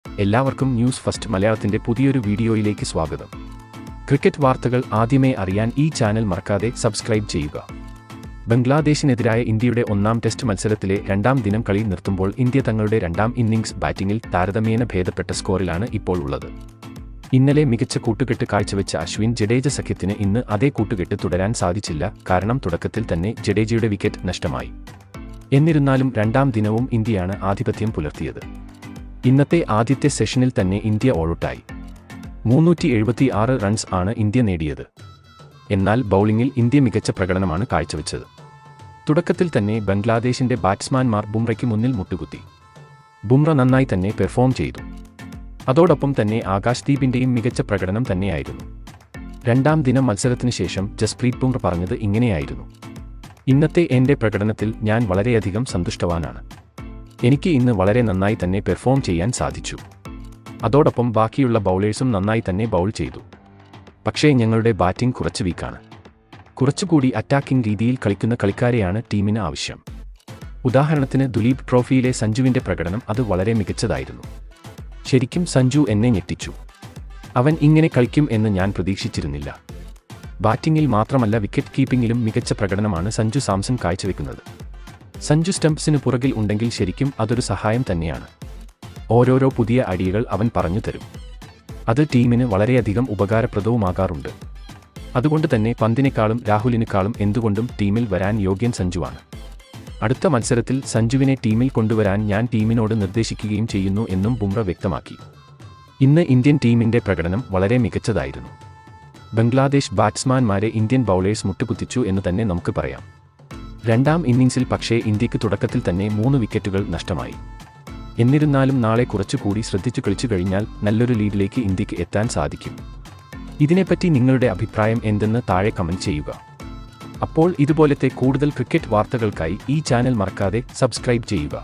എല്ലാവർക്കും news first മലയാളത്തിന്റെ പുതിയൊരു വീഡിയോയിലേക്ക് സ്വാഗതം. ക്രിക്കറ്റ് വാർത്തകൾ ആദ്യമേ അറിയാൻ ഈ ചാനൽ മറക്കാതെ സബ്സ്ക്രൈബ് ചെയ്യുക. ബംഗ്ലാദേശിനെതിരായ ഇന്ത്യയുടെ ഒന്നാം ടെസ്റ്റ് മത്സരത്തിലെ രണ്ടാം ദിനം കളി നിർത്തുമ്പോൾ ഇന്ത്യ തങ്ങളുടെ രണ്ടാം ഇന്നിംഗ്സ് ബാറ്റിംഗിൽ താരതമ്യേന ഭേദപ്പെട്ട സ്കോറിലാണ് ഇപ്പോൾ ഉള്ളത്. ഇന്നലെ മികച്ച കൂട്ടുകെട്ട് കാഴ്ചവെച്ച അശ്വിൻ ജഡേജ സഖ്യത്തിന് ഇന്ന് അതേ കൂട്ടുകെട്ട് തുടരാൻ സാധിച്ചില്ല. കാരണം തുടക്കത്തിൽ തന്നെ ജഡേജയുടെ വിക്കറ്റ് നഷ്ടമായി. എന്നിരുന്നാലും രണ്ടാം ദിനവും ഇന്ത്യയാണ് ആധിപത്യം പുലർത്തിയത്. ഇന്നത്തെ ആദ്യത്തെ സെഷനിൽ തന്നെ ഇന്ത്യ ഓൾഔട്ടായി. 376 റൺസ് ആണ് ഇന്ത്യ നേടിയത്. എന്നാൽ ബൗളിംഗിൽ ഇന്ത്യ മികച്ച പ്രകടനമാണ് കാഴ്ചവെച്ചത്. തുടക്കത്തിൽ തന്നെ ബംഗ്ലാദേശിന്റെ ബാറ്റ്സ്മാൻമാർ ബുംറയ്ക്ക് മുന്നിൽ മുട്ടുകുത്തി. ബുംറ നന്നായി തന്നെ പെർഫോം ചെയ്തു. അതോടൊപ്പം തന്നെ ആകാശ്ദീപിന്റെയും മികച്ച പ്രകടനം തന്നെയായിരുന്നു. രണ്ടാം ദിനം മത്സരത്തിന് ശേഷം ജസ്പ്രീത് ബുംറ പറഞ്ഞത് ഇങ്ങനെയായിരുന്നു: ഇന്നത്തെ എന്റെ പ്രകടനത്തിൽ ഞാൻ വളരെയധികം സന്തുഷ്ടവാനാണ്. എനിക്ക് ഇന്ന് വളരെ നന്നായി തന്നെ പെർഫോം ചെയ്യാൻ സാധിച്ചു. അതോടൊപ്പം ബാക്കിയുള്ള ബൗളേഴ്സും നന്നായി തന്നെ ബൗൾ ചെയ്തു. പക്ഷേ ഞങ്ങളുടെ ബാറ്റിംഗ് കുറച്ച് വീക്കാണ്. കുറച്ചുകൂടി അറ്റാക്കിംഗ് രീതിയിൽ കളിക്കുന്ന കളിക്കാരെയാണ് ടീമിന് ആവശ്യം. ഉദാഹരണത്തിന് ദുലീപ് ട്രോഫിയിലെ സഞ്ജുവിന്റെ പ്രകടനം അത് വളരെ മികച്ചതായിരുന്നു. ശരിക്കും സഞ്ജു എന്നെ ഞെട്ടിച്ചു. അവൻ ഇങ്ങനെ കളിക്കും എന്ന് ഞാൻ പ്രതീക്ഷിച്ചിരുന്നില്ല. ബാറ്റിംഗിൽ മാത്രമല്ല വിക്കറ്റ് കീപ്പിംഗിലും മികച്ച പ്രകടനമാണ് സഞ്ജു സാംസൺ കാഴ്ചവെക്കുന്നത്. സഞ്ജു സ്റ്റംപ്സിന് പുറകിൽ ഉണ്ടെങ്കിൽ ശരിക്കും അതൊരു സഹായം തന്നെയാണ്. ഓരോരോ പുതിയ ഐഡിയകൾ അവൻ പറഞ്ഞു തരും. അത് ടീമിന് വളരെയധികം ഉപകാരപ്രദവുമാകാറുണ്ട്. അതുകൊണ്ട് തന്നെ പന്തിനേക്കാളും രാഹുലിനേക്കാളും എന്തുകൊണ്ടും ടീമിൽ വരാൻ യോഗ്യൻ സഞ്ജുവാണ്. അടുത്ത മത്സരത്തിൽ സഞ്ജുവിനെ ടീമിൽ കൊണ്ടുവരാൻ ഞാൻ ടീമിനോട് നിർദ്ദേശിക്കുകയും ചെയ്യുന്നു എന്നും ബുംറ വ്യക്തമാക്കി. ഇന്ന് ഇന്ത്യൻ ടീമിന്റെ പ്രകടനം വളരെ മികച്ചതായിരുന്നു. ബംഗ്ലാദേശ് ബാറ്റ്സ്മാൻമാരെ ഇന്ത്യൻ ബൗളേഴ്സ് മുട്ടുകുത്തിച്ചു എന്ന് തന്നെ നമുക്ക് പറയാം. രണ്ടാം ഇന്നിംഗ്സിൽ പക്ഷേ ഇന്ത്യക്ക് തുടക്കത്തിൽ തന്നെ 3 വിക്കറ്റുകൾ നഷ്ടമായി. എന്നിരുന്നാലും നാളെ കുറച്ചുകൂടി ശ്രദ്ധിച്ചു കളിച്ചു കഴിഞ്ഞാൽ നല്ലൊരു ലീഡിലേക്ക് ഇന്ത്യക്ക് എത്താൻ സാധിക്കും. ഇതിനെപ്പറ്റി നിങ്ങളുടെ അഭിപ്രായം എന്തെന്ന് താഴെ കമന്റ് ചെയ്യുക. അപ്പോൾ ഇതുപോലത്തെ കൂടുതൽ ക്രിക്കറ്റ് വാർത്തകൾക്കായി ഈ ചാനൽ മറക്കാതെ സബ്സ്ക്രൈബ് ചെയ്യുക.